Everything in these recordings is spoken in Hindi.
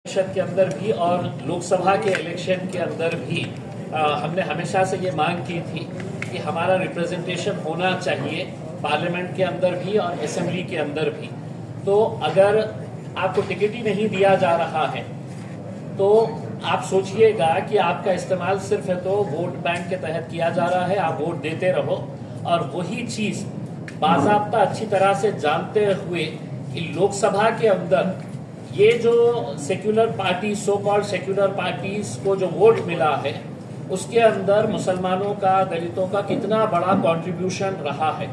परिषद के अंदर भी और लोकसभा के इलेक्शन के अंदर भी हमने हमेशा से ये मांग की थी कि हमारा रिप्रेजेंटेशन होना चाहिए पार्लियामेंट के अंदर भी और असेंबली के अंदर भी। तो अगर आपको टिकट ही नहीं दिया जा रहा है तो आप सोचिएगा कि आपका इस्तेमाल सिर्फ है तो वोट बैंक के तहत किया जा रहा है, आप वोट देते रहो और वही चीज बाकायदा अच्छी तरह से जानते हुए कि लोकसभा के अंदर ये जो secular party, so called secular parties को जो वोट मिला है उसके अंदर मुसलमानों का, दलितों का कितना बड़ा कंट्रीब्यूशन रहा है,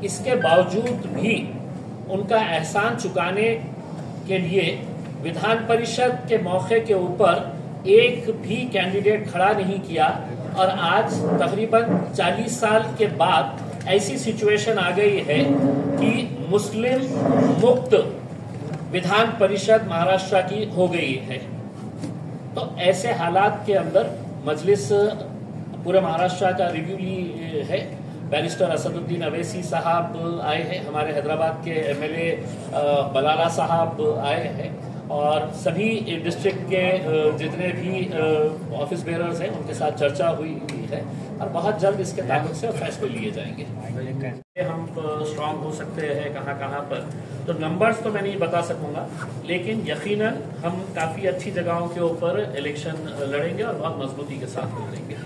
इसके बावजूद भी उनका एहसान चुकाने के लिए विधान परिषद के मौके के ऊपर एक भी कैंडिडेट खड़ा नहीं किया। और आज तकरीबन 40 साल के बाद ऐसी सिचुएशन आ गई है कि मुस्लिम मुक्त विधान परिषद महाराष्ट्र की हो गई है। तो ऐसे हालात के अंदर मजलिस पूरे महाराष्ट्र का रिव्यू ली है। बैरिस्टर असदुद्दीन अवैसी साहब आए हैं, हमारे हैदराबाद के एमएलए बलाला साहब आए हैं और सभी डिस्ट्रिक्ट के जितने भी ऑफिस बेरर्स हैं उनके साथ चर्चा हुई है और बहुत जल्द इसके ताल्लुक से फैसले लिए जाएंगे। हम स्ट्रांग हो सकते हैं कहाँ कहाँ पर, तो नंबर्स तो मैं नहीं बता सकूंगा, लेकिन यकीनन हम काफी अच्छी जगहों के ऊपर इलेक्शन लड़ेंगे और बहुत मजबूती के साथ लड़ेंगे।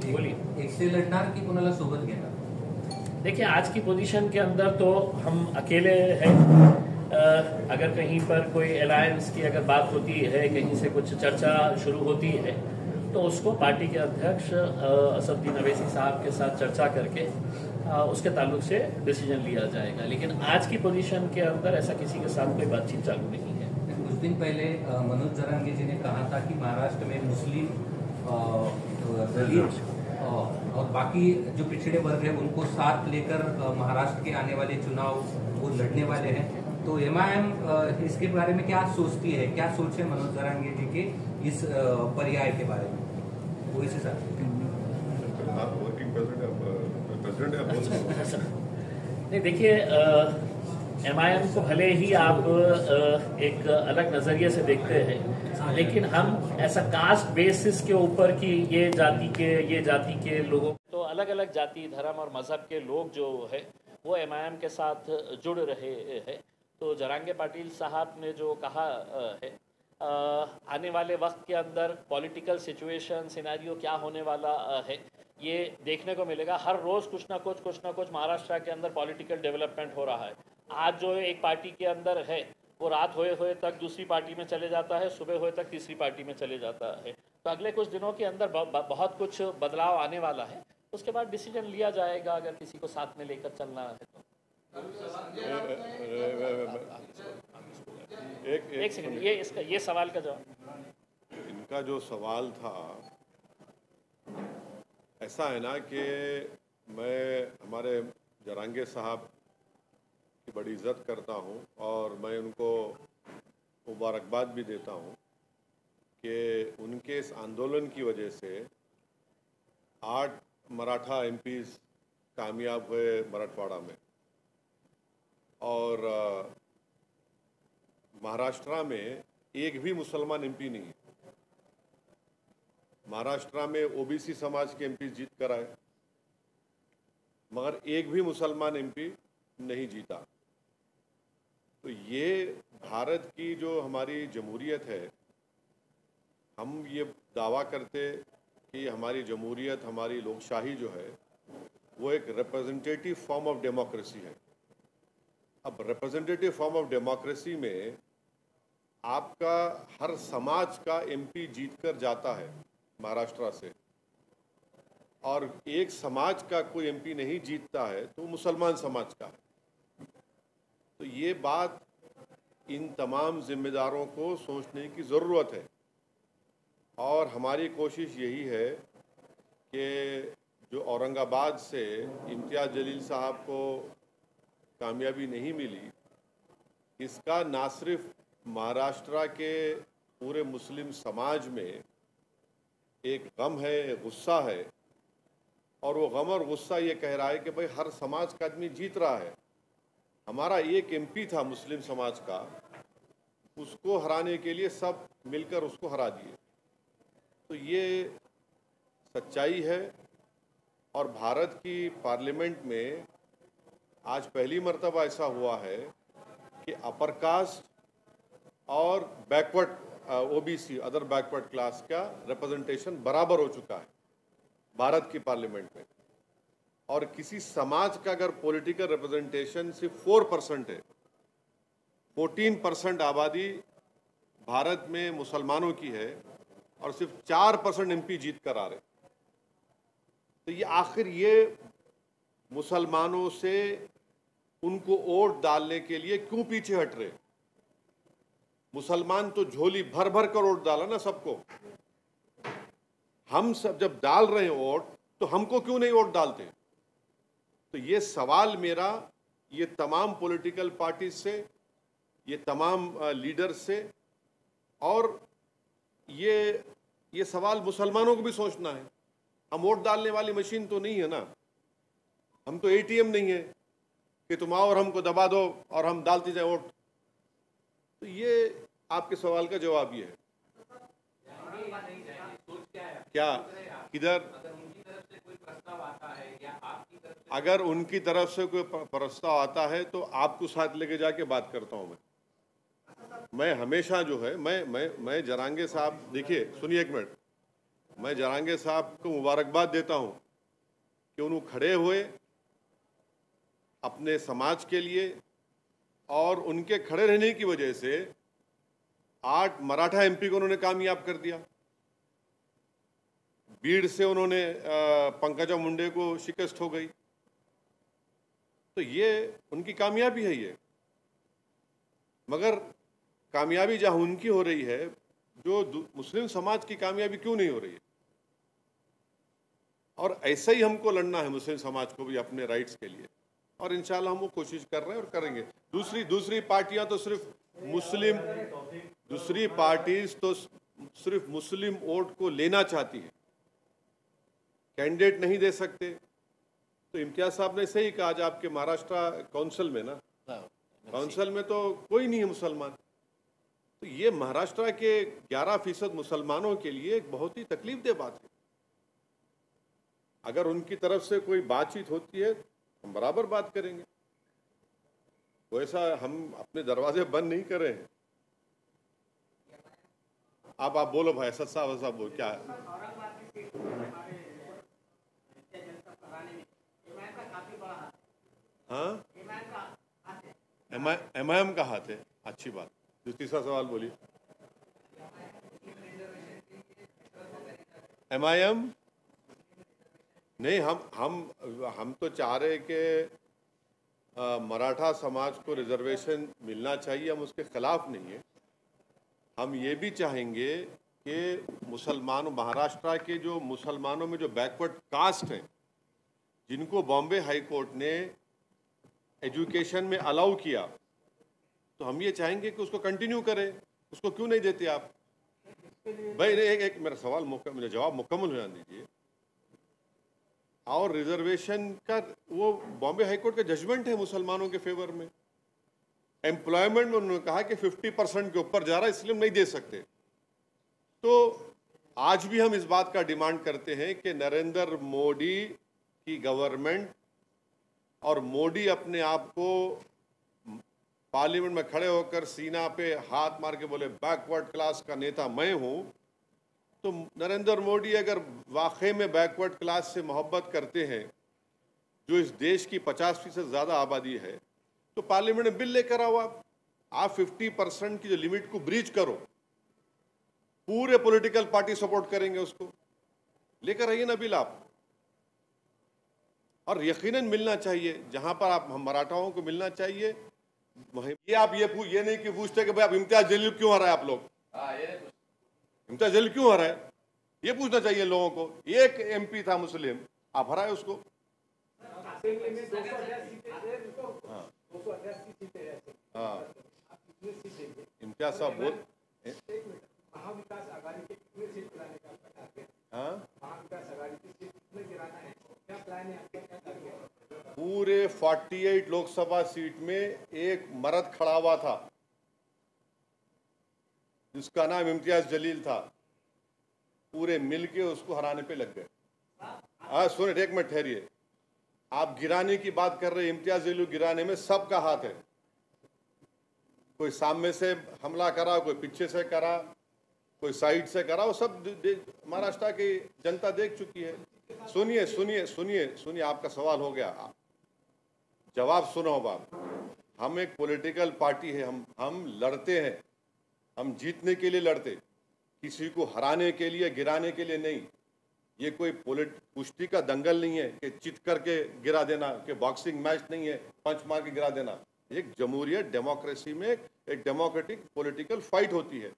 बोलिए। एकटे लढणार की कोणाला सोबत घेणार? देखिए, आज की पोजीशन के अंदर तो हम अकेले हैं। अगर कहीं पर कोई अलायंस की अगर बात होती है, कहीं से कुछ चर्चा शुरू होती है तो उसको पार्टी के अध्यक्ष असदुद्दीन अवैसी साहब के साथ चर्चा करके उसके ताल्लुक से डिसीजन लिया जाएगा। लेकिन आज की पोजीशन के अंदर ऐसा किसी के साथ कोई बातचीत चालू नहीं है। कुछ दिन पहले मनोज जरांगे जी ने कहा था कि महाराष्ट्र में मुस्लिम, दलित और बाकी जो पिछड़े वर्ग है उनको साथ लेकर महाराष्ट्र के आने वाले चुनाव वो लड़ने वाले हैं। तो एमआईएम इसके बारे में क्या सोचती है, क्या सोच है मनोज जरांगे जी के इस पर्याय के बारे में? वो इसी साथ नहीं, देखिए, एमआईएम को भले ही आप एक अलग नजरिए से देखते हैं, लेकिन हम ऐसा कास्ट बेसिस के ऊपर कि ये जाति के लोगों, तो अलग अलग जाति, धर्म और मजहब के लोग जो है वो एमआईएम के साथ जुड़ रहे हैं। तो जरांगे पाटिल साहब ने जो कहा है आने वाले वक्त के अंदर पॉलिटिकल सिचुएशन सिनेरियो क्या होने वाला है ये देखने को मिलेगा। हर रोज़ कुछ ना कुछ महाराष्ट्र के अंदर पॉलिटिकल डेवलपमेंट हो रहा है। आज जो एक पार्टी के अंदर है वो रात होए तक दूसरी पार्टी में चले जाता है, सुबह होए तक तीसरी पार्टी में चले जाता है। तो अगले कुछ दिनों के अंदर बहुत कुछ बदलाव आने वाला है। उसके बाद डिसीजन लिया जाएगा अगर किसी को साथ में लेकर चलना है तो। एक सेकंड, ये सवाल का जवाब। इनका जो सवाल था ऐसा है ना कि मैं हमारे जरांगे साहब की बड़ी इज्जत करता हूं और मैं उनको मुबारकबाद भी देता हूं कि उनके इस आंदोलन की वजह से 8 मराठा एमपीज कामयाब हुए मराठवाड़ा में और महाराष्ट्र में एक भी मुसलमान एमपी नहीं। महाराष्ट्र में ओबीसी समाज के एमपी जीत कर आए मगर एक भी मुसलमान एमपी नहीं जीता। तो ये भारत की जो हमारी जमहूरियत है, हम ये दावा करते कि हमारी जमहूरियत, हमारी लोकशाही जो है वो एक रिप्रेजेंटेटिव फॉर्म ऑफ डेमोक्रेसी है। अब रिप्रेजेंटेटिव फॉर्म ऑफ डेमोक्रेसी में आपका हर समाज का एमपी जीतकर जाता है महाराष्ट्र से और एक समाज का कोई एमपी नहीं जीतता है तो मुसलमान समाज का है। तो ये बात इन तमाम जिम्मेदारों को सोचने की ज़रूरत है और हमारी कोशिश यही है कि जो औरंगाबाद से इम्तियाज़ जलील साहब को कामयाबी नहीं मिली, इसका ना सिर्फ महाराष्ट्र के पूरे मुस्लिम समाज में एक गम है, गुस्सा है और वो गम और गुस्सा ये कह रहा है कि भाई हर समाज का आदमी जीत रहा है हमारा एक एमपी था मुस्लिम समाज का, उसको हराने के लिए सब मिलकर उसको हरा दिए। तो ये सच्चाई है। और भारत की पार्लियामेंट में आज पहली मर्तबा ऐसा हुआ है कि अपर कास्ट और backward OBC other backward class का रिप्रेजेंटेशन बराबर हो चुका है भारत की पार्लियामेंट में। और किसी समाज का अगर पॉलिटिकल रिप्रेजेंटेशन सिर्फ 4% है, 14% आबादी भारत में मुसलमानों की है और सिर्फ 4% एमपी जीत कर आ रहे, तो ये आखिर ये मुसलमानों से उनको वोट डालने के लिए क्यों पीछे हट रहे? मुसलमान तो झोली भर भर कर वोट डाला ना सबको। हम सब जब डाल रहे हैं वोट, तो हमको क्यों नहीं वोट डालते? तो ये सवाल मेरा ये तमाम पॉलिटिकल पार्टी से, ये तमाम लीडर से, और ये सवाल मुसलमानों को भी सोचना है। हम वोट डालने वाली मशीन तो नहीं है ना, हम तो एटीएम नहीं है कि तुम आओ और हमको दबा दो और हम डालते जाए वोट। तो ये आपके सवाल का जवाब ये है। क्या किधर अगर उनकी तरफ से कोई प्रस्ताव आता है तो आपको साथ लेके जाके बात करता हूं। मैं हमेशा जो है मैं जरांगे साहब, देखिए सुनिए एक मिनट, मैं जरांगे साहब को मुबारकबाद देता हूं कि उन्होंने खड़े हुए अपने समाज के लिए, और उनके खड़े रहने की वजह से 8 मराठा एमपी को उन्होंने कामयाब कर दिया। बीड़ से उन्होंने पंकजा मुंडे को शिकस्त हो गई। तो ये उनकी कामयाबी है ये। मगर कामयाबी जहां उनकी हो रही है, जो मुस्लिम समाज की कामयाबी क्यों नहीं हो रही है? और ऐसे ही हमको लड़ना है मुस्लिम समाज को भी अपने राइट्स के लिए, और इंशाल्लाह हम वो कोशिश कर रहे हैं और करेंगे। दूसरी पार्टियां तो सिर्फ मुस्लिम, दूसरी पार्टीज तो सिर्फ मुस्लिम वोट को लेना चाहती है, कैंडिडेट नहीं दे सकते। तो इम्तियाज साहब ने सही कहा, आज आपके महाराष्ट्र काउंसिल में ना, काउंसिल में तो कोई नहीं है मुसलमान। तो ये महाराष्ट्र के 11% मुसलमानों के लिए एक बहुत ही तकलीफदेह बात है। अगर उनकी तरफ से कोई बातचीत होती है, हम बराबर बात करेंगे। वैसा हम अपने दरवाजे बंद नहीं कर रहे हैं। आप बोलो भाई, असद साहब बोल क्या है? हाँ, एमआईएम का हाथ है, अच्छी बात। तीसरा सवाल बोलिए। एमआईएम नहीं, हम तो चाह रहे कि मराठा समाज को रिजर्वेशन मिलना चाहिए, हम उसके खिलाफ नहीं है। हम ये भी चाहेंगे कि मुसलमानों, महाराष्ट्र के जो मुसलमानों में जो बैकवर्ड कास्ट हैं, जिनको बॉम्बे हाई कोर्ट ने एजुकेशन में अलाउ किया, तो हम ये चाहेंगे कि उसको कंटिन्यू करें। उसको क्यों नहीं देते आप भाई? एक मेरा सवाल मेरा जवाब मुकम्मल हो जाने दीजिए। और रिजर्वेशन का वो बॉम्बे हाई कोर्ट का जजमेंट है मुसलमानों के फेवर में। एम्प्लॉयमेंट में उन्होंने कहा कि 50% के ऊपर जा रहा है, इसलिए हम नहीं दे सकते। तो आज भी हम इस बात का डिमांड करते हैं कि नरेंद्र मोदी की गवर्नमेंट और मोदी अपने आप को पार्लियामेंट में खड़े होकर सीना पे हाथ मार के बोले बैकवर्ड क्लास का नेता मैं हूं, तो नरेंद्र मोदी अगर वाकई में बैकवर्ड क्लास से मोहब्बत करते हैं, जो इस देश की 50% ज़्यादा आबादी है, तो पार्लियामेंट में बिल लेकर आओ। आप 50% की जो लिमिट को ब्रीच करो, पूरे पॉलिटिकल पार्टी सपोर्ट करेंगे, उसको लेकर आइए ना बिल आप। और यकीनन मिलना चाहिए, जहां पर आप हम मराठाओं को मिलना चाहिए। ये आप ये नहीं कि पूछते कि भाई आप इम्तियाज जलील क्यों आ रहा है, आप लोग इम्तियाज जलील क्यों आ रहा है, ये पूछना चाहिए लोगों को। एक एमपी था मुस्लिम, आप हराए उसको। हाँ, इम्तियाज साहब बोल। महाविकास आघाड़ी के कितने सीट लाने का आपका टारगेट? हाँ, महाविकास आघाड़ी की सीट कितने गिराना है, क्या प्लान है आपका, क्या टारगेट? पूरे 48 लोकसभा सीट में एक मर्द खड़ा हुआ था जिसका नाम इम्तियाज जलील था, पूरे मिल के उसको हराने पे लग गए। सुनिए, एक मिनट ठहरिए। आप गिराने की बात कर रहे हैं, इम्तियाज जलील गिराने में सबका हाथ है। कोई सामने से हमला करा, कोई पीछे से करा, कोई साइड से करा, वो सब महाराष्ट्र की जनता देख चुकी है। सुनिए सुनिए सुनिए सुनिए, आपका सवाल हो गया, जवाब सुनो। अब हम एक पॉलिटिकल पार्टी है, हम लड़ते हैं, हम जीतने के लिए लड़ते, किसी को हराने के लिए, गिराने के लिए नहीं। ये कोई कुश्ती का दंगल नहीं है कि चित करके गिरा देना, कि बॉक्सिंग मैच नहीं है पंच मार के गिरा देना। एक जमहूरियत डेमोक्रेसी में एक डेमोक्रेटिक पॉलिटिकल फाइट होती है।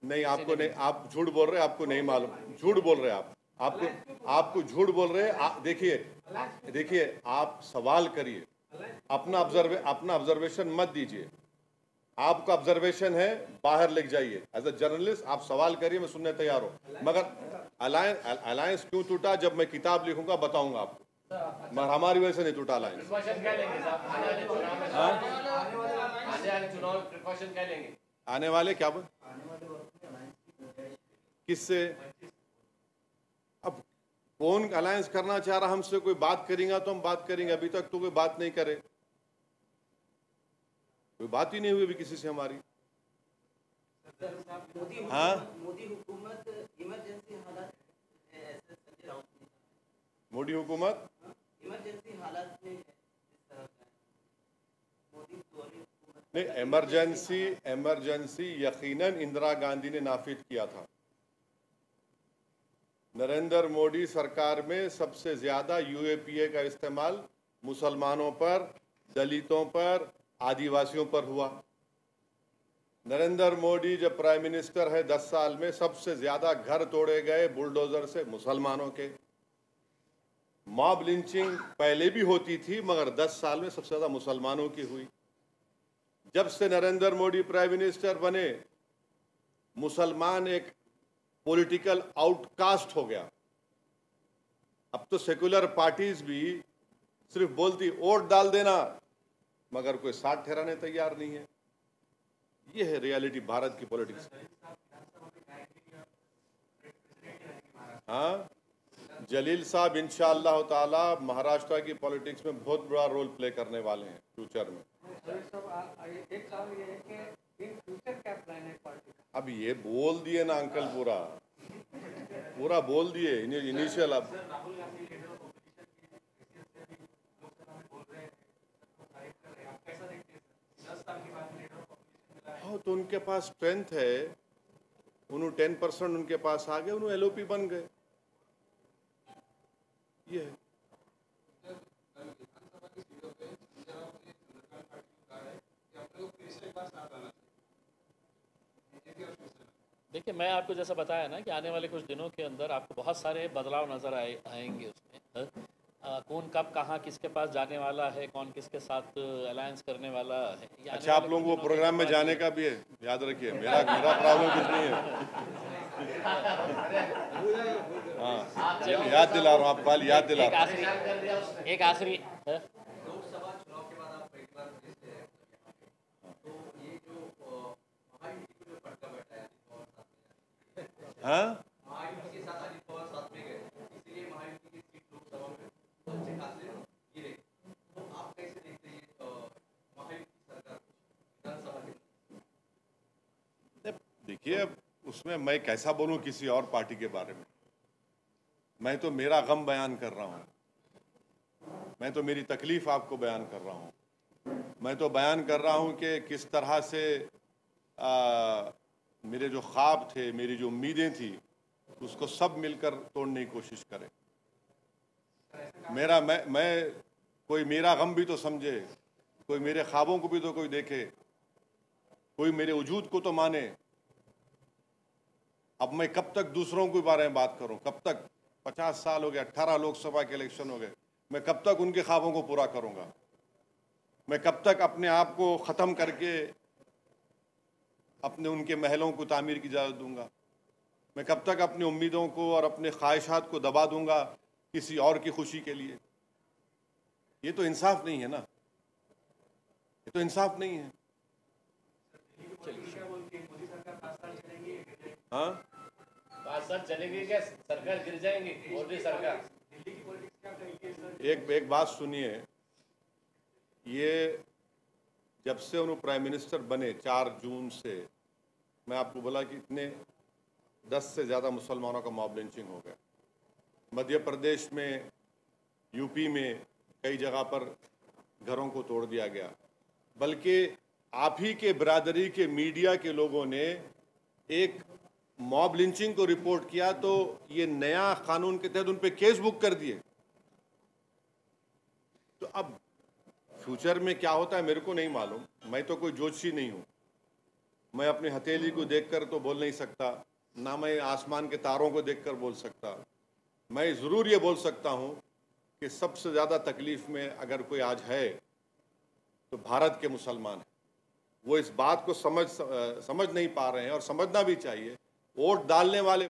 नहीं, आपको नहीं, आप झूठ बोल रहे हैं, आपको नहीं मालूम, झूठ बोल रहे हैं आपको झूठ बोल रहे हैं। देखिए आप सवाल करिए, अपना ऑब्जर्वेशन मत दीजिए। आपका ऑब्जर्वेशन है, बाहर लेके जाइए। एज अ जर्नलिस्ट आप सवाल करिए, मैं सुनने तैयार हूँ। मगर अलायंस क्यों टूटा, जब मैं किताब लिखूंगा बताऊंगा आपको, मगर हमारी वजह से नहीं टूटा अलायंस। आने वाले क्या बोल, किससे, अब कौन अलायंस करना चाह रहा हमसे, कोई बात करेगा तो हम बात करेंगे। अभी तक तो कोई बात नहीं करे, कोई बात ही नहीं हुई अभी किसी से हमारी। हाँ, मोदी हुकूमत इमरजेंसी हालात मोदी हुकूमत इमरजेंसी हालात में नहीं, इमरजेंसी यकीनन इंदिरा गांधी ने नाफिज किया था। नरेंद्र मोदी सरकार में सबसे ज्यादा यूएपीए का इस्तेमाल मुसलमानों पर, दलितों पर, आदिवासियों पर हुआ। नरेंद्र मोदी जब प्राइम मिनिस्टर है 10 साल में सबसे ज्यादा घर तोड़े गए बुलडोजर से मुसलमानों के। मॉब लिंचिंग पहले भी होती थी, मगर 10 साल में सबसे ज्यादा मुसलमानों की हुई। जब से नरेंद्र मोदी प्राइम मिनिस्टर बने, मुसलमान एक पॉलिटिकल आउटकास्ट हो गया। अब तो सेकुलर पार्टीज भी सिर्फ बोलती वोट डाल देना, मगर कोई साथ ठहराने तैयार नहीं है। ये है रियलिटी भारत की पॉलिटिक्स। हाँ, जलील साहब इंशाअल्लाह ताला महाराष्ट्र की पॉलिटिक्स में बहुत बड़ा रोल प्ले करने वाले हैं फ्यूचर में। एक सवाल ये है कि इन फ्यूचर क्या प्लान है पार्टी का? अब ये बोल दिए ना अंकल, पूरा बोल दिए इनिशियल। अब हाँ, तो उनके पास स्ट्रेंथ है, उन्होंने 10% उनके पास आ गए, उन्होंने एलओपी बन गए। ये है। देखिए, मैं आपको जैसा बताया ना कि आने वाले कुछ दिनों के अंदर आपको बहुत सारे बदलाव नजर आएंगे उसमें। कौन कब कहाँ किसके पास जाने वाला है, कौन किसके साथ अलायंस करने वाला है। अच्छा, आप लोगों को प्रोग्राम में जाने का भी है, याद रखिए। मेरा प्रॉब्लम कुछ नहीं है। हाँ, याद दिला रहा हूँ, आप कल याद दिला रहा हूँ। एक आखिरी लोकसभा चुनाव के बाद आप एक बार तो ये जो महायुति को जो फटका बैठा है हाँ, महायुति के साथ अजित पवार साथ में गए, इसलिए महायुति की सीट लोकसभा में अच्छे खासे गिरे। तो आप कैसे देखते हैं महायुति सरकार विधानसभा के? देखिए, अब उसमें मैं कैसा बोलूं किसी और पार्टी के बारे में। मैं तो मेरा गम बयान कर रहा हूं, मैं तो मेरी तकलीफ आपको बयान कर रहा हूं। मैं तो बयान कर रहा हूं कि किस तरह से मेरे जो ख्वाब थे, मेरी जो उम्मीदें थी, उसको सब मिलकर तोड़ने की कोशिश करें। मैं कोई मेरा गम भी तो समझे, कोई मेरे ख्वाबों को भी तो कोई देखे, कोई मेरे वजूद को तो माने। अब मैं कब तक दूसरों के बारे में बात करूं? कब तक? 50 साल हो गए, 18 लोकसभा के इलेक्शन हो गए, मैं कब तक उनके ख्वाबों को पूरा करूंगा? मैं कब तक अपने आप को ख़त्म करके अपने उनके महलों को तामीर की इजाज़त दूंगा? मैं कब तक अपनी उम्मीदों को और अपने ख्वाहिशात को दबा दूंगा किसी और की खुशी के लिए। ये तो इंसाफ नहीं है ना, ये तो इंसाफ नहीं है। हाँ, 5 साल चलेगी क्या सरकार, गिर जाएंगी मोदी सरकार। एक बात सुनिए, ये जब से उन्होंने प्राइम मिनिस्टर बने 4 जून से, मैं आपको बोला कि इतने 10 से ज़्यादा मुसलमानों का मॉब लिंचिंग हो गया। मध्य प्रदेश में, यूपी में कई जगह पर घरों को तोड़ दिया गया। बल्कि आप ही के बिरादरी के मीडिया के लोगों ने एक मॉब लिंचिंग को रिपोर्ट किया तो ये नया कानून के तहत उन पे केस बुक कर दिए। तो अब फ्यूचर में क्या होता है मेरे को नहीं मालूम, मैं तो कोई ज्योतिषी नहीं हूँ। मैं अपनी हथेली को देखकर तो बोल नहीं सकता, ना मैं आसमान के तारों को देखकर बोल सकता। मैं ज़रूर ये बोल सकता हूँ कि सबसे ज़्यादा तकलीफ़ में अगर कोई आज है तो भारत के मुसलमान हैं। वो इस बात को समझ नहीं पा रहे हैं और समझना भी चाहिए। वोट डालने वाले